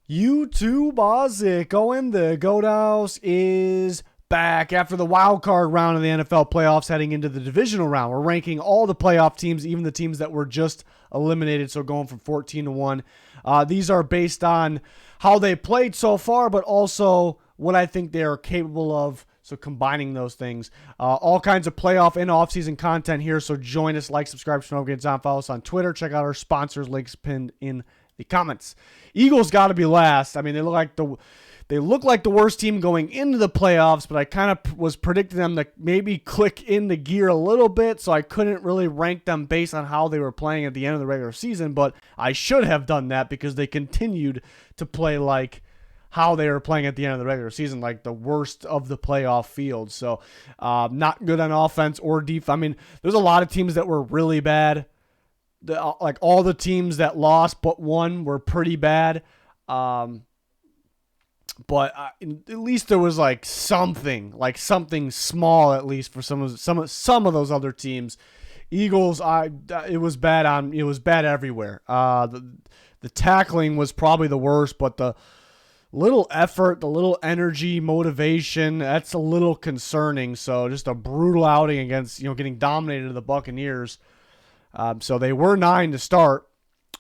YouTube Ozic going. The Goat House is back after the wild card round of the NFL playoffs, heading into the divisional round. We're ranking all the playoff teams, even the teams that were just eliminated, so going from 14 to 1. These are based on how they played so far, but also what I think they are capable of. So combining those things, all kinds of playoff and offseason content here. So join us, like, subscribe, turn notifications on, follow us on Twitter. Check out our sponsors, links pinned in the comments. Eagles got to be last. I mean, they look like the worst team going into the playoffs, but I kind of was predicting them to maybe click into gear a little bit, so I couldn't really rank them based on how they were playing at the end of the regular season, but I should have done that because they continued to play like how they were playing at the end of the regular season, like the worst of the playoff field. So not good on offense or defense. I mean, there's a lot of teams that were really bad. Like all the teams that lost but one were pretty bad. But at least there was like something small, at least for some of those other teams. Eagles, it was bad everywhere. The tackling was probably the worst, but the little effort, the little energy, motivation, that's a little concerning. So just a brutal outing against, getting dominated to the Buccaneers. So they were 9 to start,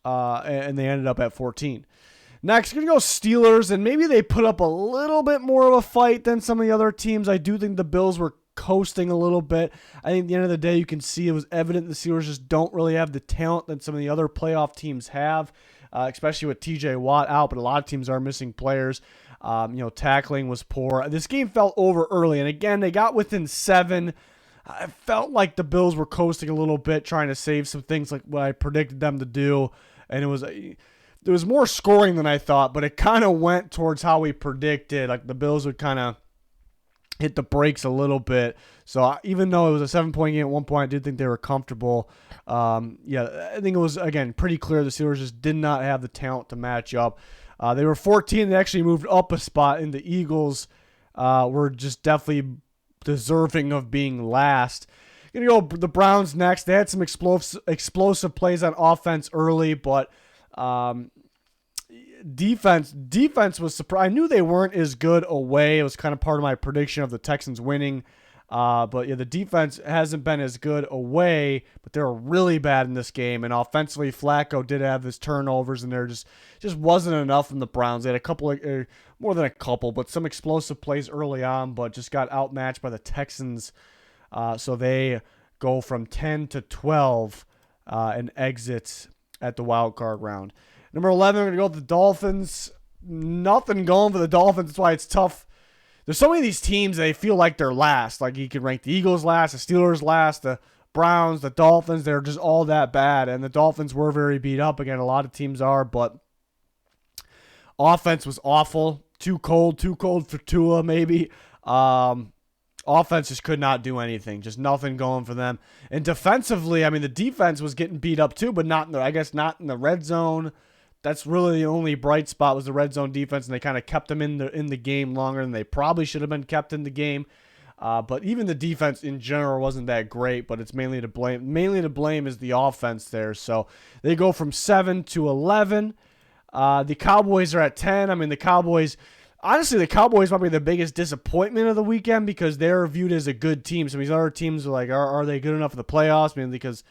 and they ended up at 14. Next, going to go Steelers, and maybe they put up a little bit more of a fight than some of the other teams. I do think the Bills were coasting a little bit. I think at the end of the day, you can see it was evident the Steelers just don't really have the talent that some of the other playoff teams have. Especially with TJ Watt out, but a lot of teams are missing players. Tackling was poor. This game felt over early, and again, they got within 7. I felt like the Bills were coasting a little bit, trying to save some things like what I predicted them to do, and there was more scoring than I thought, but it kind of went towards how we predicted. Like the Bills would kind of hit the brakes a little bit. So even though it was a 7-point game at one point, I did think they were comfortable. I think it was, again, pretty clear the Steelers just did not have the talent to match up. They were 14. They actually moved up a spot, and the Eagles were just definitely deserving of being last. Going to go the Browns next. They had some explosive plays on offense early, but defense was surprised. I knew they weren't as good away. It was kind of part of my prediction of the Texans winning. But the defense hasn't been as good away, but they were really bad in this game. And offensively, Flacco did have his turnovers, and there just wasn't enough from the Browns. They had a couple of, more than a couple, but some explosive plays early on, but just got outmatched by the Texans. So they go from 10 to 12 and exit at the wild card round. Number 11, we're going to go with the Dolphins. Nothing going for the Dolphins. That's why it's tough. There's so many of these teams, they feel like they're last. Like you can rank the Eagles last, the Steelers last, the Browns, the Dolphins. They're just all that bad. And the Dolphins were very beat up. Again, a lot of teams are, but offense was awful. Too cold for Tua maybe. Offense just could not do anything. Just nothing going for them. And defensively, I mean, the defense was getting beat up too, but not in the red zone. That's really the only bright spot was the red zone defense, and they kind of kept them in the game longer than they probably should have been kept in the game. But even the defense in general wasn't that great, but it's mainly to blame. Mainly to blame is the offense there. So they go from 7 to 11. The Cowboys are at 10. I mean, the Cowboys might be the biggest disappointment of the weekend because they're viewed as a good team. Some of these other teams are like, are they good enough for the playoffs? I mean, because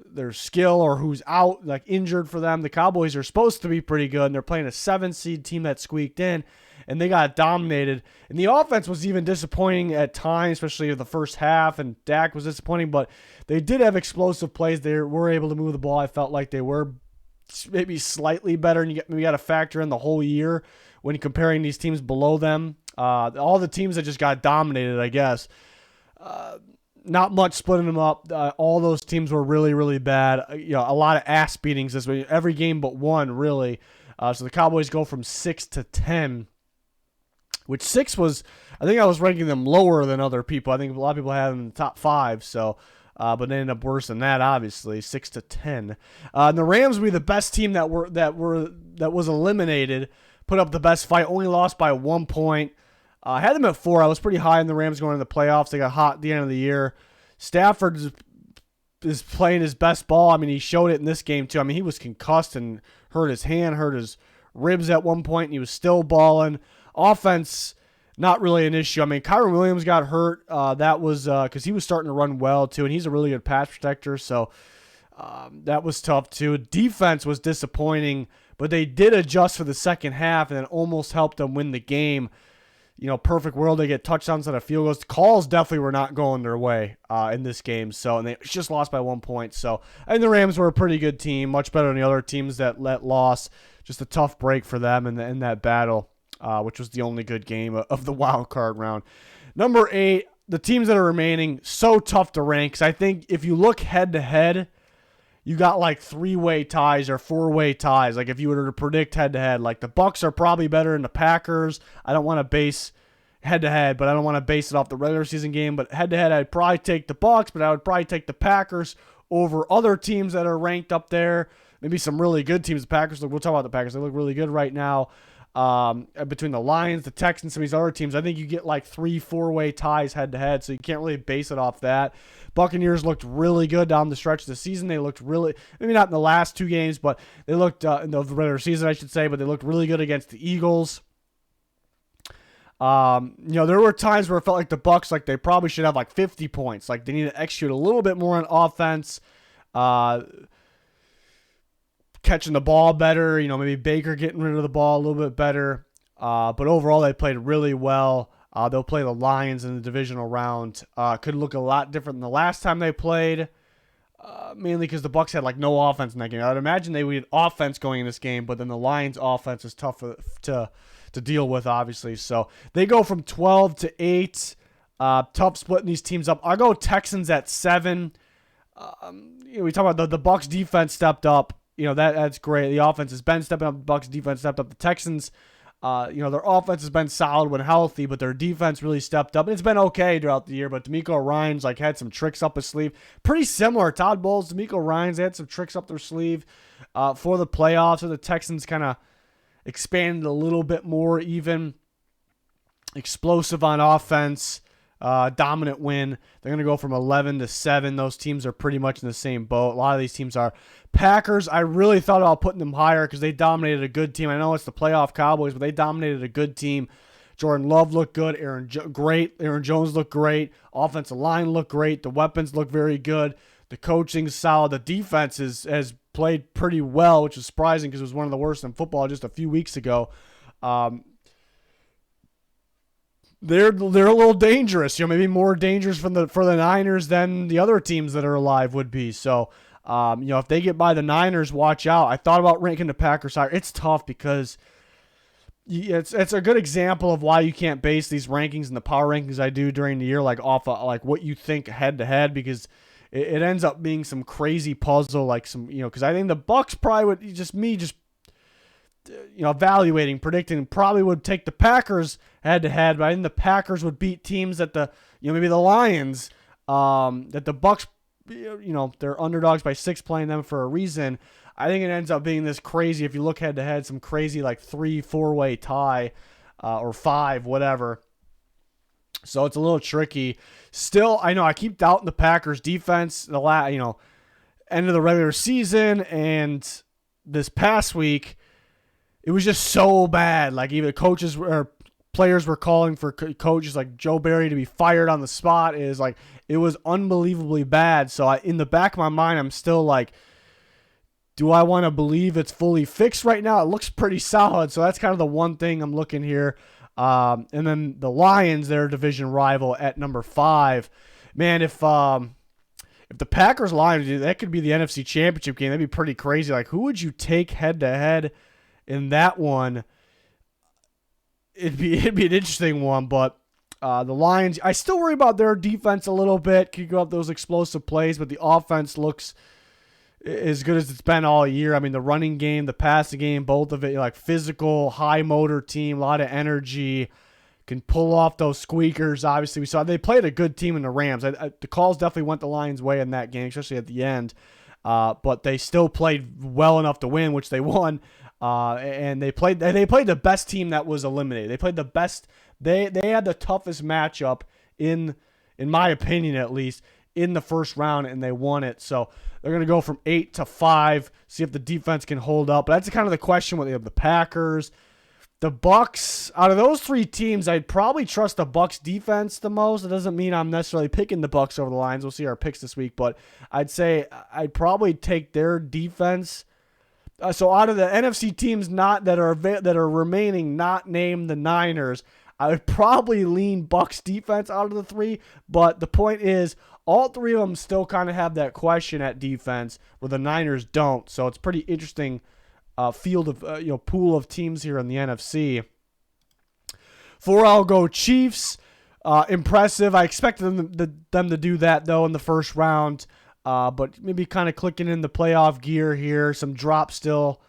their skill or who's out, like injured for them. The Cowboys are supposed to be pretty good, and they're playing a 7-seed team that squeaked in, and they got dominated. And the offense was even disappointing at times, especially in the first half, and Dak was disappointing, but they did have explosive plays. They were able to move the ball. I felt like they were maybe slightly better, and you got to factor in the whole year when you're comparing these teams below them. All the teams that just got dominated, I guess. Not much splitting them up. All those teams were really, really bad. A lot of ass beatings this week. Every game but one, really. So the Cowboys go from 6 to 10, which 6 was, I think I was ranking them lower than other people. I think a lot of people had them in the top 5. So, but they ended up worse than that, obviously, 6 to 10. And the Rams were the best team that was eliminated. Put up the best fight. Only lost by 1 point. I had them at 4. I was pretty high in the Rams going into the playoffs. They got hot at the end of the year. Stafford is playing his best ball. I mean, he showed it in this game, too. I mean, he was concussed and hurt his hand, hurt his ribs at one point, and he was still balling. Offense, not really an issue. I mean, Kyron Williams got hurt. That was because he was starting to run well, too, and he's a really good pass protector, so that was tough, too. Defense was disappointing, but they did adjust for the second half, and it almost helped them win the game. Perfect world, they get touchdowns and field goals. The calls definitely were not going their way in this game, and they just lost by 1 point. So I think the Rams were a pretty good team, much better than the other teams that let loss. Just a tough break for them in that battle, which was the only good game of the wild card round. Number 8, the teams that are remaining, so tough to rank. Because I think if you look head-to-head, you got like 3-way ties or 4-way ties. Like if you were to predict head-to-head, like the Bucs are probably better than the Packers. I don't want to base head-to-head, but I don't want to base it off the regular season game. But head-to-head, I'd probably take the Bucs, but I would probably take the Packers over other teams that are ranked up there. Maybe some really good teams. The Packers, we'll talk about the Packers. They look really good right now. Between the Lions, the Texans, some of these other teams, I think you get like 3-4-way ties head-to-head, so you can't really base it off that. Buccaneers looked really good down the stretch of the season. They looked really, maybe not in the last 2 games, but they looked, in the regular season, I should say, but they looked really good against the Eagles. There were times where it felt like the Bucs, like they probably should have like 50 points. Like they need to execute a little bit more on offense, catching the ball better, maybe Baker getting rid of the ball a little bit better. But overall, they played really well. They'll play the Lions in the divisional round. Could look a lot different than the last time they played, mainly because the Bucs had like no offense in that game. I'd imagine they would get offense going in this game, but then the Lions' offense is tough to deal with, obviously. So they go from 12 to 8. Tough splitting these teams up. I'll go Texans at 7. We talk about the Bucs defense stepped up. That's great. The offense has been stepping up. The Bucs defense stepped up. The Texans, their offense has been solid when healthy, but their defense really stepped up. And it's been okay throughout the year, but DeMeco Ryans had some tricks up his sleeve. Pretty similar. Todd Bowles, DeMeco Ryans, they had some tricks up their sleeve for the playoffs. So the Texans kind of expanded a little bit more even. Explosive on offense. Dominant win. They're going to go from 11 to 7. Those teams are pretty much in the same boat. A lot of these teams are. Packers, I really thought about putting them higher because they dominated a good team. I know it's the playoff Cowboys, but they dominated a good team. Jordan Love looked good. Great. Aaron Jones looked great. Offensive line looked great. The weapons look very good. The coaching's solid. The defense has played pretty well, which is surprising because it was one of the worst in football just a few weeks ago. They're a little dangerous, maybe more dangerous for the Niners than the other teams that are alive would be. So, if they get by the Niners, watch out. I thought about ranking the Packers higher. It's tough because it's a good example of why you can't base these rankings and the power rankings I do during the year off of like what you think head to head, because it ends up being some crazy puzzle, because I think the Bucs probably would evaluating, predicting, probably would take the Packers head-to-head, but I think the Packers would beat teams that maybe the Lions, that the Bucs, they're underdogs by 6 playing them for a reason. I think it ends up being this crazy, if you look head-to-head, some crazy 3-4-way tie, or 5, whatever. So it's a little tricky. Still, I know I keep doubting the Packers defense, end of the regular season, and this past week, it was just so bad. Even coaches or players were calling for coaches like Joe Barry to be fired on the spot. It was unbelievably bad. So in the back of my mind, I'm still do I want to believe it's fully fixed right now? It looks pretty solid. So that's kind of the one thing I'm looking here. And then the Lions, their division rival at number 5. Man, if the Packers Lions, that could be the NFC Championship game. That'd be pretty crazy. Who would you take head to head in that one? It'd be an interesting one, but the Lions, I still worry about their defense a little bit. Could go up those explosive plays, but the offense looks as good as it's been all year. I mean, the running game, the passing game, both of it, physical, high motor team, a lot of energy, can pull off those squeakers. Obviously, we saw they played a good team in the Rams. The calls definitely went the Lions' way in that game, especially at the end. But they still played well enough to win, which they won. And they played the best team that was eliminated. They played the best. They had the toughest matchup in my opinion, at least, in the first round, and they won it. So they're going to go from 8 to 5, see if the defense can hold up. But that's kind of the question with the Packers. The Bucs, out of those 3 teams, I'd probably trust the Bucs defense the most. It doesn't mean I'm necessarily picking the Bucs over the Lions. We'll see our picks this week, but I'd say I'd probably take their defense. So out of the NFC teams that are remaining, not named the Niners, I would probably lean Bucs defense out of the 3. But the point is, all 3 of them still kind of have that question at defense, where the Niners don't. So it's pretty interesting. Field of pool of teams here in the NFC. 4, I'll go Chiefs. Impressive. I expected them to do that though in the first round, but maybe kind of clicking in the playoff gear here. Some drops still.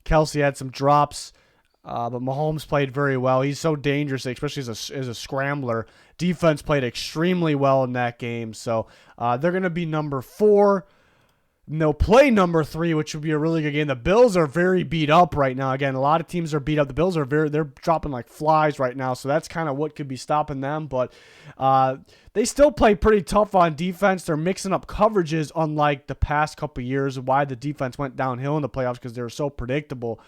Kelsey had some drops, but Mahomes played very well. He's so dangerous, especially as a scrambler. Defense played extremely well in that game, so they're going to be number 4. And they'll play number 3, which would be a really good game. The Bills are very beat up right now. Again, a lot of teams are beat up. The Bills they're dropping like flies right now, so that's kind of what could be stopping them. But they still play pretty tough on defense. They're mixing up coverages, unlike the past couple of years. Why the defense went downhill in the playoffs, because they were so predictable.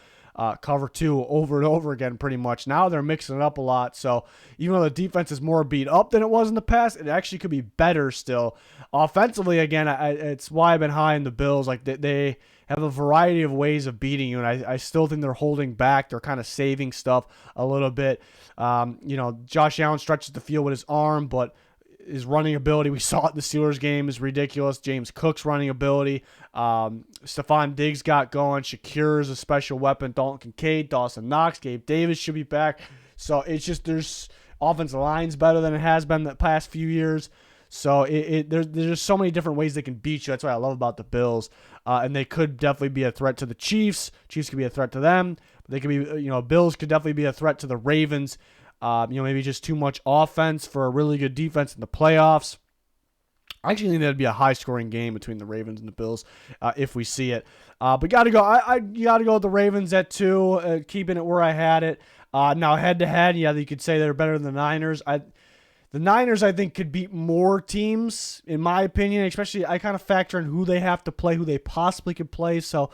Cover 2 over and over again pretty much. Now they're mixing it up a lot. So even though the defense is more beat up than it was in the past, it actually could be better still. Offensively, again, it's why I've been high in the Bills. Like they have a variety of ways of beating you, and I still think they're holding back. They're kind of saving stuff a little bit. Josh Allen stretches the field with his arm, but his running ability, we saw it in the Steelers game, is ridiculous. James Cook's running ability. Stephon Diggs got going. Shakir is a special weapon. Dalton Kincaid, Dawson Knox, Gabe Davis should be back. So it's just there's offensive line's better than it has been the past few years. So there's just so many different ways they can beat you. That's what I love about the Bills. And they could definitely be a threat to the Chiefs. Chiefs could be a threat to them. They could be, Bills could definitely be a threat to the Ravens. Maybe just too much offense for a really good defense in the playoffs. I actually think that'd be a high-scoring game between the Ravens and the Bills if we see it. But gotta go. You gotta go with the Ravens at 2, keeping it where I had it. Now head-to-head, you could say they're better than the Niners. The Niners, I think, could beat more teams, in my opinion. Especially, I kind of factor in who they have to play, who they possibly could play. So,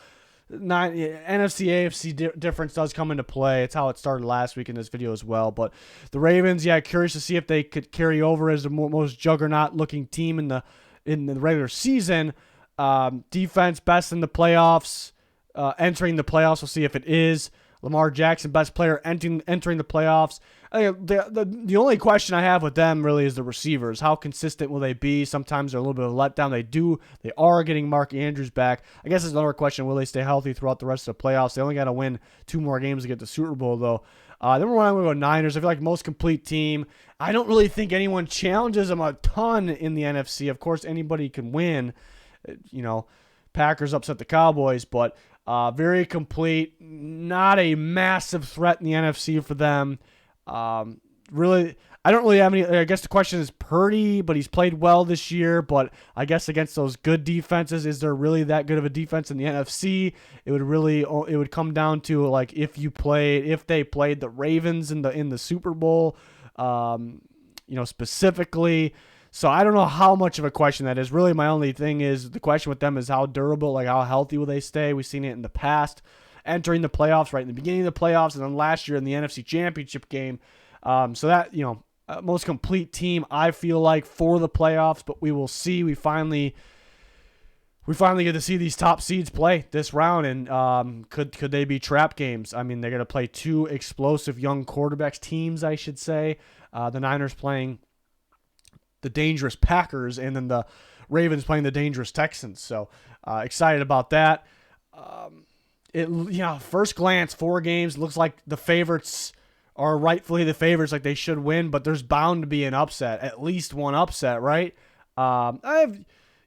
NFC, AFC difference does come into play. It's how it started last week in this video as well. But the Ravens, curious to see if they could carry over as the most juggernaut-looking team in the regular season. Defense, best in the playoffs. Entering the playoffs, we'll see if it is. Lamar Jackson, best player entering the playoffs. The only question I have with them really is the receivers. How consistent will they be? Sometimes they're a little bit of a letdown. They are getting Mark Andrews back. I guess there's another question. Will they stay healthy throughout the rest of the playoffs? They only got to win 2 more games to get the Super Bowl, though. Number 1, I'm going to go Niners. I feel like most complete team. I don't really think anyone challenges them a ton in the NFC. Of course, anybody can win. Packers upset the Cowboys, but very complete. Not a massive threat in the NFC for them. Really, I don't really have any. I guess the question is Purdy, but he's played well this year. But I guess against those good defenses, is there really that good of a defense in the NFC? It would come down to like if they played the Ravens in the Super Bowl, specifically. So I don't know how much of a question that is. Really, my only thing is the question with them is how durable, like how healthy will they stay? We've seen it in the past, entering the playoffs right in the beginning of the playoffs, and then last year in the NFC Championship game. So that, most complete team, I feel like, for the playoffs, but we will see. We finally get to see these top seeds play this round, and could they be trap games? I mean, they're going to play 2 explosive young quarterbacks, teams, I should say. The Niners playing the dangerous Packers, and then the Ravens playing the dangerous Texans. So excited about that. First glance, 4 games, looks like the favorites are rightfully the favorites, like they should win, but there's bound to be an upset, at least one upset, right?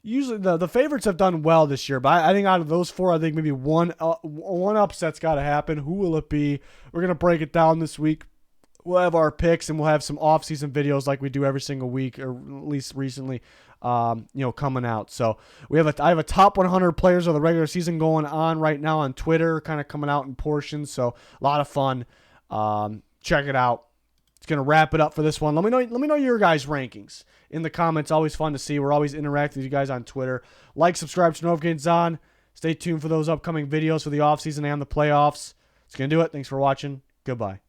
Usually the favorites have done well this year, but I think out of those 4, I think maybe one upset's got to happen. Who will it be? We're going to break it down this week. We'll have our picks, and we'll have some off-season videos like we do every single week, or at least recently, coming out. So I have a top 100 players of the regular season going on right now on Twitter, kind of coming out in portions. So a lot of fun. Check it out. It's going to wrap it up for this one. Let me know your guys' rankings in the comments. Always fun to see. We're always interacting with you guys on Twitter. Like, subscribe, turn notifications on. Stay tuned for those upcoming videos for the offseason and the playoffs. It's going to do it. Thanks for watching. Goodbye.